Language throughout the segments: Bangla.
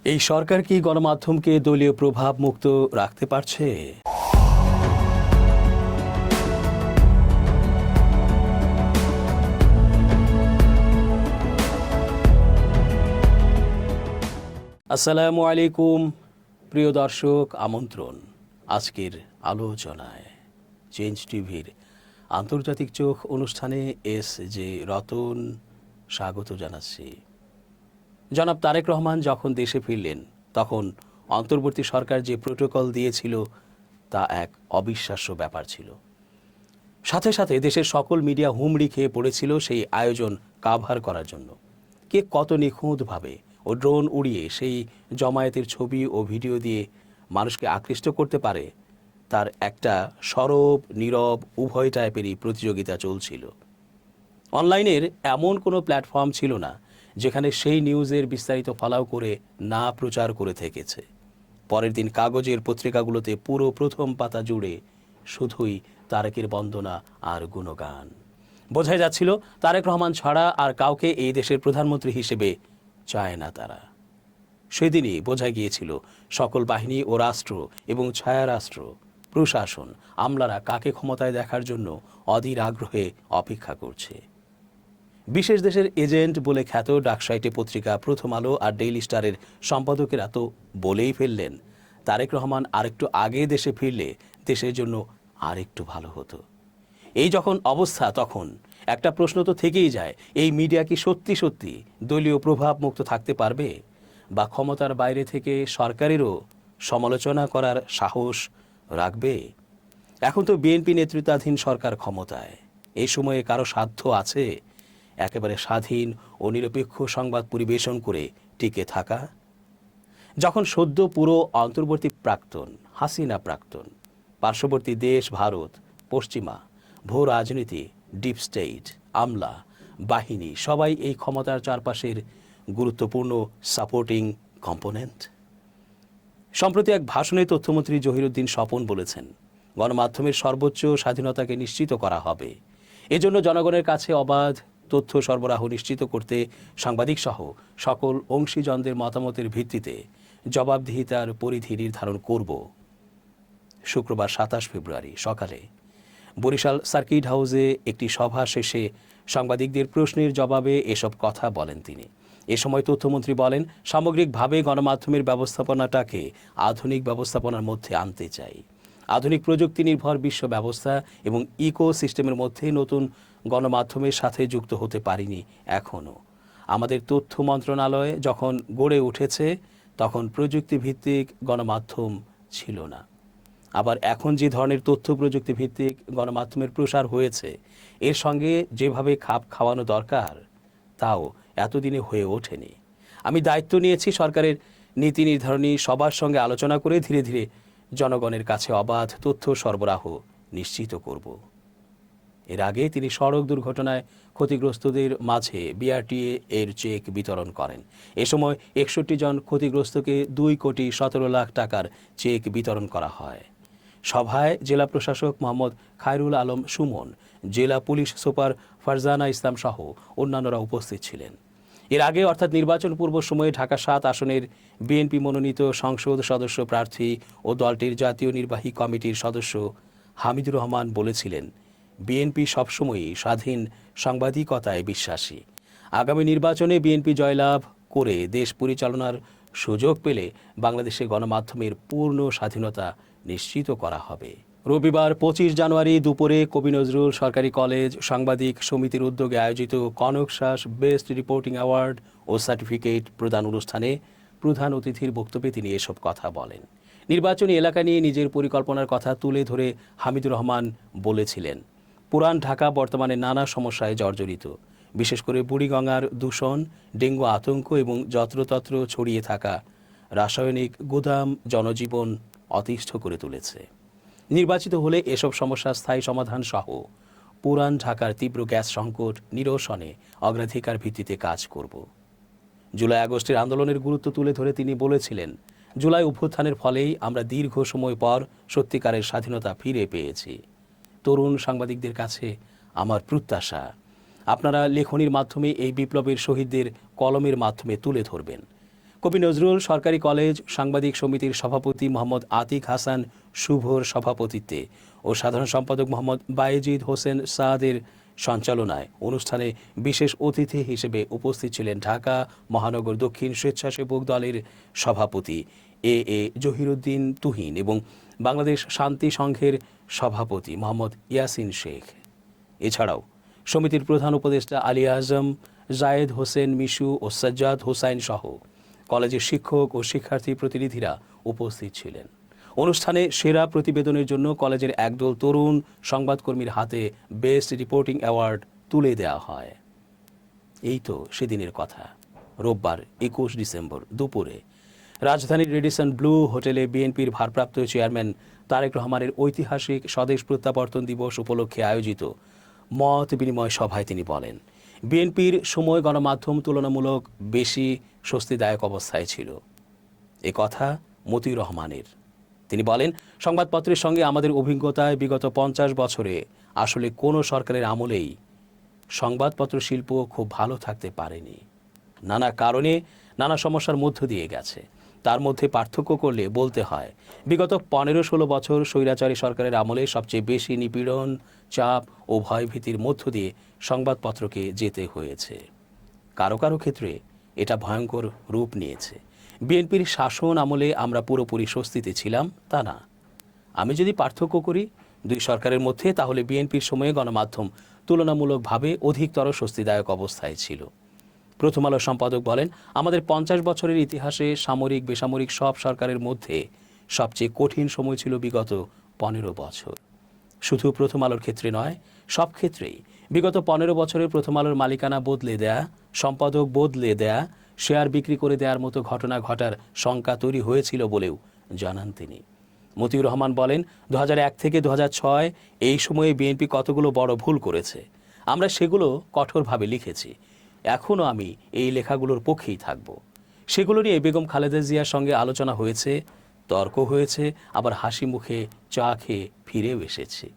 এই সরকার কি গণমাধ্যমকে দলীয় প্রভাব মুক্ত রাখতে পারছে? আসসালামু আলাইকুম প্রিয় দর্শক, আমন্ত্রণ আজকের আলোচনায়। চেঞ্জ টিভির আন্তর্জাতিক চোখ অনুষ্ঠানে জে রতন স্বাগত জানাচ্ছি। জনাব তারেক রহমান যখন দেশে ফিরলেন তখন অন্তর্বর্তী সরকার যে প্রোটোকল দিয়েছিল তা এক অবিশ্বাস্য ব্যাপার ছিল। সাথে সাথে দেশের সকল মিডিয়া হুমড়ি খেয়ে পড়েছিল সেই আয়োজন কাভার করার জন্য। কে কত নিখুঁতভাবে ও ড্রোন উড়িয়ে সেই জমায়েতের ছবি ও ভিডিও দিয়ে মানুষকে আকৃষ্ট করতে পারে তার একটা সরব নীরব উভয় টাইপেরই প্রতিযোগিতা চলছিল। অনলাইনের এমন কোনো প্ল্যাটফর্ম ছিল না যেখানে সেই নিউজের বিস্তারিত ফলাও করে না প্রচার করে থেকেছে। পরের দিন কাগজের পত্রিকাগুলোতে পুরো প্রথম পাতা জুড়ে শুধুই তারেকের বন্দনা আর গুণগান। বোঝাই যাচ্ছিল তারেক রহমান ছাড়া আর কাউকে এই দেশের প্রধানমন্ত্রী হিসেবে চায় না তারা। সেদিনই বোঝা গিয়েছিল সকল বাহিনী ও রাষ্ট্র এবং ছায়া রাষ্ট্র, প্রশাসন, আমলারা কাকে ক্ষমতায় দেখার জন্য অধীর আগ্রহে অপেক্ষা করছে। বিশেষ দেশের এজেন্ট বলে খ্যাত ডাকসাইটে পত্রিকা প্রথম আলো আর ডেইলি স্টারের সম্পাদকেরা তো বলেই ফেললেন তারেক রহমান আরেকটু আগে দেশে ফিরলে দেশের জন্য আরেকটু ভালো হতো। এই যখন অবস্থা তখন একটা প্রশ্ন তো থেকেই যায়, এই মিডিয়া কি সত্যি সত্যি দলীয় প্রভাব মুক্ত থাকতে পারবে, বা ক্ষমতার বাইরে থেকে সরকারেরও সমালোচনা করার সাহস রাখবে? এখন তো বিএনপি নেতৃত্বাধীন সরকার ক্ষমতায়। এই সময়ে কারো সাধ্য আছে একেবারে স্বাধীন ও নিরপেক্ষ সংবাদ পরিবেশন করে টিকে থাকা? যখন সদ্য পুরো অন্তর্বর্তী প্রাক্তন, হাসিনা প্রাক্তন, পার্শ্ববর্তী দেশ ভারত, পশ্চিমা, ভূ রাজনীতি, ডিপ স্টেট, আমলা, বাহিনী সবাই এই ক্ষমতার চারপাশের গুরুত্বপূর্ণ সাপোর্টিং কম্পোনেন্ট। সম্প্রতি এক ভাষণে তথ্যমন্ত্রী জহিরুদ্দিন স্বপন বলেছেন, গণমাধ্যমের সর্বোচ্চ স্বাধীনতাকে নিশ্চিত করা হবে। এজন্য জনগণের কাছে অবাধ তথ্য সরবরাহ নিশ্চিত করতে সাংবাদিক সহ সকল অংশীজনদের মতামতের ভিত্তিতে জবাবদিহিতার পরিধি নির্ধারণ করব। শুক্রবার 27 ফেব্রুয়ারি সকালে বরিশাল সার্কিট হাউসে একটি সভা শেষে সাংবাদিকদের প্রশ্নের জবাবে এসব কথা বলেন তিনি। এ সময় তথ্যমন্ত্রী বলেন, সামগ্রিকভাবে গণমাধ্যমের ব্যবস্থাপনাটাকে আধুনিক ব্যবস্থাপনার মধ্যে আনতে চাই। আধুনিক প্রযুক্তি নির্ভর বিশ্ব ব্যবস্থা এবং ইকো সিস্টেমের মধ্যে নতুন গণমাধ্যমের সাথে যুক্ত হতে পারিনি এখনও। আমাদের তথ্য মন্ত্রণালয় যখন গড়ে উঠেছে তখন প্রযুক্তিভিত্তিক গণমাধ্যম ছিল না। আবার এখন যে ধরনের তথ্য প্রযুক্তি ভিত্তিক গণমাধ্যমের প্রসার হয়েছে এর সঙ্গে যেভাবে খাপ খাওয়ানো দরকার তাও এতদিনে হয়ে ওঠেনি। আমি দায়িত্ব নিয়েছি সরকারের নীতি নির্ধারণী সবার সঙ্গে আলোচনা করে ধীরে ধীরে জনগণের কাছে অবাধ তথ্য সরবরাহ নিশ্চিত করব। এর আগে তিনি সড়ক দুর্ঘটনায় ক্ষতিগ্রস্তদের মাঝে বিআরটিএ এর চেক বিতরণ করেন। এ সময় 61 জন ক্ষতিগ্রস্তকে 2,17,00,000 টাকার চেক বিতরণ করা হয়। সভায় জেলা প্রশাসক মোহাম্মদ খায়রুল আলম সুমন, জেলা পুলিশ সুপার ফারজানা ইসলাম সহ অন্যান্যরা উপস্থিত ছিলেন। এর আগে অর্থাৎ নির্বাচন পূর্ব সময়ে ঢাকা 7 আসনের বিএনপি মনোনীত সংসদ সদস্য প্রার্থী ও দলটির জাতীয় নির্বাহী কমিটির সদস্য হামিদুর রহমান বলেছিলেন, বিএনপি সবসময়ই স্বাধীন সাংবাদিকতায় বিশ্বাসী। আগামী নির্বাচনে বিএনপি জয়লাভ করে দেশ পরিচালনার সুযোগ পেলে বাংলাদেশে গণমাধ্যমের পূর্ণ স্বাধীনতা নিশ্চিত করা হবে। রবিবার 25 জানুয়ারি দুপুরে কবি নজরুল সরকারি কলেজ সাংবাদিক সমিতির উদ্যোগে আয়োজিত কনক শ্বাস বেস্ট রিপোর্টিং অ্যাওয়ার্ড ও সার্টিফিকেট প্রদান অনুষ্ঠানে প্রধান অতিথির বক্তব্যে তিনি এসব কথা বলেন। নির্বাচনী এলাকা নিয়ে নিজের পরিকল্পনার কথা তুলে ধরে হামিদুর রহমান বলেছিলেন, পুরান ঢাকা বর্তমানে নানা সমস্যায় জর্জরিত। বিশেষ করে বুড়িগঙ্গার দূষণ, ডেঙ্গু আতঙ্ক এবং যত্রতত্র ছড়িয়ে থাকা রাসায়নিক গুদাম জনজীবন অতিষ্ঠ করে তুলেছে। নির্বাচিত হলে এসব সমস্যার স্থায়ী সমাধান সহ পুরান ঢাকার তীব্র গ্যাস সংকট নিরসনে অগ্রাধিকার ভিত্তিতে কাজ করব। জুলাই আগস্টের আন্দোলনের গুরুত্ব তুলে ধরে তিনি বলেছিলেন, জুলাই অভ্যুত্থানের ফলেই আমরা দীর্ঘ সময় পর সত্যিকারের স্বাধীনতা ফিরে পেয়েছি। তরুণ সাংবাদিকদের কাছে আমার প্রত্যাশা, আপনারা লেখনীর মাধ্যমে এই বিপ্লবের শহীদদের কলমের মাধ্যমে তুলে ধরবেন। কবি নজরুল সরকারি কলেজ সাংবাদিক সমিতির সভাপতি মোহাম্মদ আতিক হাসান শুভর সভাপতিত্বে ও সাধারণ সম্পাদক মোহাম্মদ বায়েজিদ হোসেন সাদের সঞ্চালনায় অনুষ্ঠানে বিশেষ অতিথি হিসেবে উপস্থিত ছিলেন ঢাকা মহানগর দক্ষিণ স্বেচ্ছাসেবক দলের সভাপতি এ জহিরুদ্দিন তুহিন এবং বাংলাদেশ শান্তি সংঘের সভাপতি মোহাম্মদ ইয়াসিন শেখ। এছাড়াও সমিতির প্রধান উপদেষ্টা আলী আজম, জায়েদ হোসেন মিশু ও সাজ্জাদ হোসাইন সহ কলেজের শিক্ষক ও শিক্ষার্থী প্রতিনিধিরা উপস্থিত ছিলেন। অনুষ্ঠানে সেরা প্রতিবেদনের জন্য কলেজের একদল তরুণ সংবাদকর্মীর হাতে বেস্ট রিপোর্টিং অ্যাওয়ার্ড তুলে দেওয়া হয়। এই তো সেদিনের কথা। রোববার 21 ডিসেম্বর দুপুরে রাজধানীর রেডিসন ব্লু হোটেলে বিএনপির ভারপ্রাপ্ত চেয়ারম্যান তারেক রহমানের ঐতিহাসিক স্বদেশ প্রত্যাবর্তন দিবস উপলক্ষে আয়োজিত মত বিনিময় সভায় তিনি বলেন, বিএনপির সময় গণমাধ্যম তুলনামূলক বেশি স্বস্তিদায়ক অবস্থায় ছিল। এ কথা মতিউর রহমানের। তিনি বলেন, সংবাদপত্রের সঙ্গে আমাদের অভিজ্ঞতায় বিগত 50 বছরে আসলে কোনো সরকারের আমলেই সংবাদপত্র শিল্প খুব ভালো থাকতে পারেনি। নানা কারণে নানা সমস্যার মধ্য দিয়ে গেছে। তার মধ্যে পার্থক্য করলে বলতে হয়, বিগত 15-16 বছর স্বৈরাচারী সরকারের আমলে সবচেয়ে বেশি নিপীড়ন, চাপ ও ভয়ভীতির মধ্য দিয়ে সংবাদপত্রকে যেতে হয়েছে। কারো কারো ক্ষেত্রে এটা ভয়ঙ্কর রূপ নিয়েছে। বিএনপির শাসন আমলে আমরা পুরোপুরি স্বস্তিতে ছিলাম তা না। আমি যদি পার্থক্য করি দুই সরকারের মধ্যে, তাহলে বিএনপির সময়ে গণমাধ্যম তুলনামূলকভাবে অধিকতর স্বস্তিদায়ক অবস্থায় ছিল। প্রথম আলো সম্পাদক বলেন, আমাদের 50 বছরের ইতিহাসে সামরিক বেসামরিক সব সরকারের মধ্যে সবচেয়ে কঠিন সময় ছিল বিগত 15 বছর। শুধু প্রথম আলোর ক্ষেত্রে নয়, সব ক্ষেত্রেই বিগত 15 বছরে প্রথম আলোর মালিকানা বদলে দেয়া, সম্পাদক বদলে দেয়া, শেয়ার বিক্রি করে দেওয়ার মতো ঘটনা ঘটার শঙ্কা তৈরি হয়েছিল বলেও জানান তিনি। মতিউর রহমান বলেন, 2001 থেকে 2006 এই সময়ে বিএনপি কতগুলো বড় ভুল করেছে, আমরা সেগুলো কঠোরভাবে লিখেছি। এখনও আমি এই লেখাগুলোর পক্ষেই থাকব। সেগুলো নিয়ে বেগম খালেদা জিয়ার সঙ্গে আলোচনা হয়েছে, তর্ক হয়েছে, আবার হাসি মুখে চা খেয়ে ফিরেও এসেছি।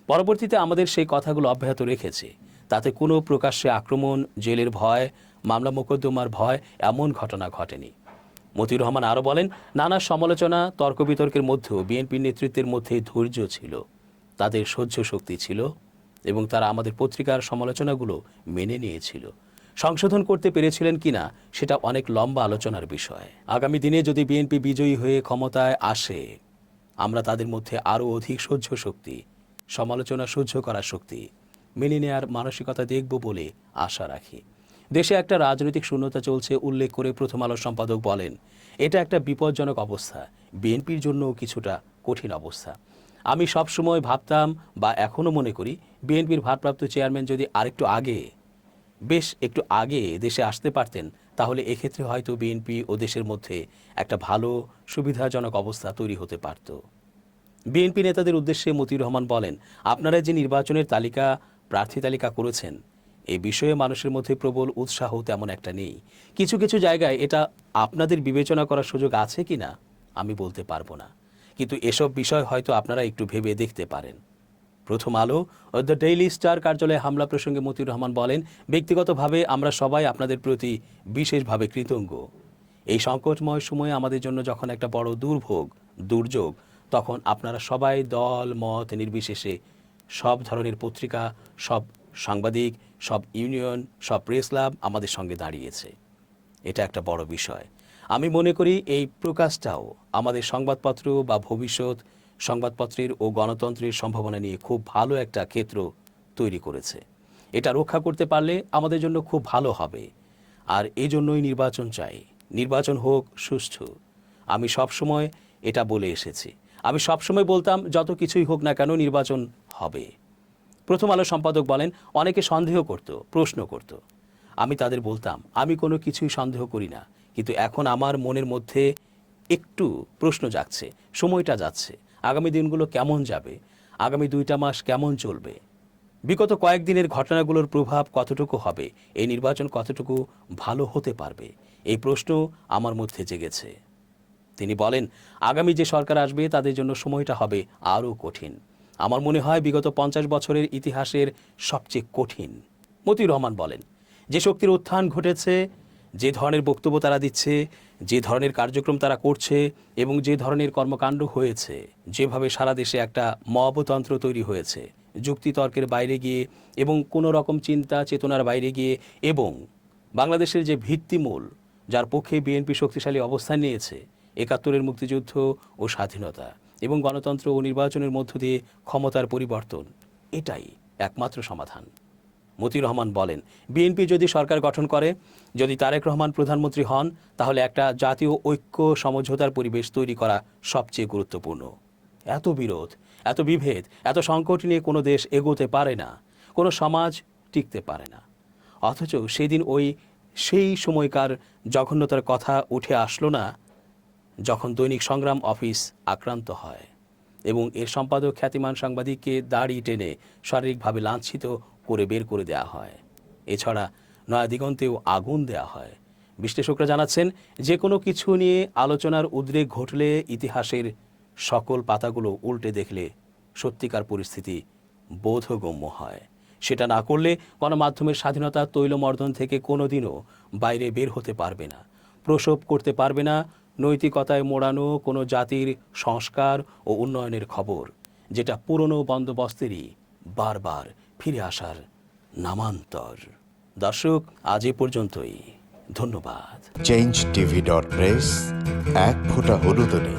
পরবর্তীতে আমাদের সেই কথাগুলো অব্যাহত রেখেছে। তাতে কোনো প্রকাশ্যে আক্রমণ, জেলের ভয়, মামলা মোকদ্দমার ভয় এমন ঘটনা ঘটেনি। মতিউর রহমান আরও বলেন, নানা সমালোচনা, তর্ক বিতর্কের মধ্যেও বিএনপির নেতৃত্বের মধ্যে ধৈর্য ছিল, তাদের সহ্য শক্তি ছিল এবং তারা আমাদের পত্রিকার সমালোচনাগুলো মেনে নিয়েছিল। সংশোধন করতে পেরেছিলেন কিনা সেটা অনেক লম্বা আলোচনার বিষয়। আগামী দিনে যদি বিএনপি বিজয়ী হয়ে ক্ষমতায় আসে, আমরা তাদের মধ্যে আরও অধিক সহ্য শক্তি, সমালোচনা সহ্য করার শক্তি, মেনে নেয়ার মানসিকতা দেখব বলে আশা রাখি। দেশে একটা রাজনৈতিক শূন্যতা চলছে উল্লেখ করে প্রথম আলোর সম্পাদক বলেন, এটা একটা বিপজ্জনক অবস্থা, বিএনপির জন্য কিছুটা কঠিন অবস্থা। আমি সবসময় ভাবতাম বা এখনও মনে করি, বিএনপির ভারপ্রাপ্ত চেয়ারম্যান যদি বেশ একটু আগে দেশে আসতে পারতেন, তাহলে এক্ষেত্রে হয়তো বিএনপি ও দেশের মধ্যে একটা ভালো সুবিধাজনক অবস্থা তৈরি হতে পারত। বিএনপি নেতাদের উদ্দেশ্যে মতিউর রহমান বলেন, আপনারা যে নির্বাচনের প্রার্থী তালিকা করেছেন, এই বিষয়ে মানুষের মধ্যে প্রবল উৎসাহ তেমন একটা নেই। কিছু কিছু জায়গায় এটা আপনাদের বিবেচনা করার সুযোগ আছে কিনা আমি বলতে পারবো না, কিন্তু এসব বিষয় হয়তো আপনারা একটু ভেবে দেখতে পারেন। প্রথম আলো ও দ্য ডেইলি স্টার কার্যালয়ে হামলা প্রসঙ্গে মতিউর রহমান বলেন, ব্যক্তিগতভাবে আমরা সবাই আপনাদের প্রতি বিশেষভাবে কৃতজ্ঞ। এই সংকটময় সময়ে আমাদের জন্য যখন একটা বড় দুর্যোগ, তখন আপনারা সবাই দল মত নির্বিশেষে সব ধরনের পত্রিকা, সব সাংবাদিক, সব ইউনিয়ন, সব প্রেস ক্লাব আমাদের সঙ্গে দাঁড়িয়েছে। এটা একটা বড় বিষয়। আমি মনে করি এই প্রকাশটাও আমাদের সংবাদপত্র বা ভবিষ্যৎ সংবাদপত্রের ও গণতন্ত্রের সম্ভাবনা নিয়ে খুব ভালো একটা ক্ষেত্র তৈরি করেছে। এটা রক্ষা করতে পারলে আমাদের জন্য খুব ভালো হবে। আর এই জন্যই নির্বাচন চাই, নির্বাচন হোক সুষ্ঠু। আমি সবসময় এটা বলে এসেছি, আমি সবসময় বলতাম যত কিছুই হোক না কেন নির্বাচন হবে। প্রথম আলো সম্পাদক বলেন, অনেকে সন্দেহ করত, প্রশ্ন করত। আমি তাদের বলতাম, আমি কোনো কিছুই সন্দেহ করি না, কিন্তু এখন আমার মনের মধ্যে একটু প্রশ্ন জাগছে, সময়টা যাচ্ছে, আগামী দিনগুলো কেমন যাবে, আগামী 2টা মাস কেমন চলবে, বিগত কয়েকদিনের ঘটনাগুলোর প্রভাব কতটুকু হবে, এই নির্বাচন কতটুকু ভালো হতে পারবে, এই প্রশ্ন আমার মধ্যে জেগেছে। তিনি বলেন, আগামী যে সরকার আসবে তাদের জন্য সময়টা হবে আরও কঠিন। আমার মনে হয় বিগত 50 বছরের ইতিহাসের সবচেয়ে কঠিন। মতিউর রহমান বলেন, যে শক্তির উত্থান ঘটেছে, যে ধরনের বক্তব্য তারা দিচ্ছে, যে ধরনের কার্যক্রম তারা করছে এবং যে ধরনের কর্মকাণ্ড হয়েছে, যেভাবে সারা দেশে একটা মবতন্ত্র তৈরি হয়েছে যুক্তিতর্কের বাইরে গিয়ে এবং কোনো রকম চিন্তা চেতনার বাইরে গিয়ে, এবং বাংলাদেশের যে ভিত্তিমূল যার পক্ষে বিএনপি শক্তিশালী অবস্থান নিয়েছে, ৭১-এর মুক্তিযুদ্ধ ও স্বাধীনতা এবং গণতন্ত্র ও নির্বাচনের মধ্য দিয়ে ক্ষমতার পরিবর্তন, এটাই একমাত্র সমাধান। মতিউর রহমান বলেন, বিএনপি যদি সরকার গঠন করে, যদি তারেক রহমান প্রধানমন্ত্রী হন, তাহলে একটা জাতীয় ঐক্য সমঝোতার পরিবেশ তৈরি করা সবচেয়ে গুরুত্বপূর্ণ। এত বিরোধ, এত বিভেদ, এত সংকট নিয়ে কোনো দেশ এগোতে পারে না, কোনো সমাজ টিকতে পারে না। অথচ সেদিন সেই সময়কার জঘন্যতার কথা উঠে আসলো না, যখন দৈনিক সংগ্রাম অফিস আক্রান্ত হয় এবং এর সম্পাদক খ্যাতিমান সাংবাদিককে দাড়ি টেনে শারীরিকভাবে লাঞ্ছিত করে বের করে দেওয়া হয়। এছাড়া নয়া দিগন্তেও আগুন দেওয়া হয়। বিশ্লেষকরা জানাচ্ছেন, যে কোনো কিছু নিয়ে আলোচনার উদ্রেক ঘটলে ইতিহাসের সকল পাতাগুলো উল্টে দেখলে সত্যিকার পরিস্থিতি বোধগম্য হয়। সেটা না করলে গণমাধ্যমের স্বাধীনতা তৈলমর্দন থেকে কোনোদিনও বাইরে বের হতে পারবে না, প্রসব করতে পারবে না নৈতিকতায় মোড়ানো কোনো জাতির সংস্কার ও উন্নয়নের খবর, যেটা পুরনো বন্দোবস্তেরই বারবার ফিরে আসার নামান্তর। দর্শক, আজ এ পর্যন্তই। ধন্যবাদ। changeTV.press, এক ফোঁটা হলুদও নেই।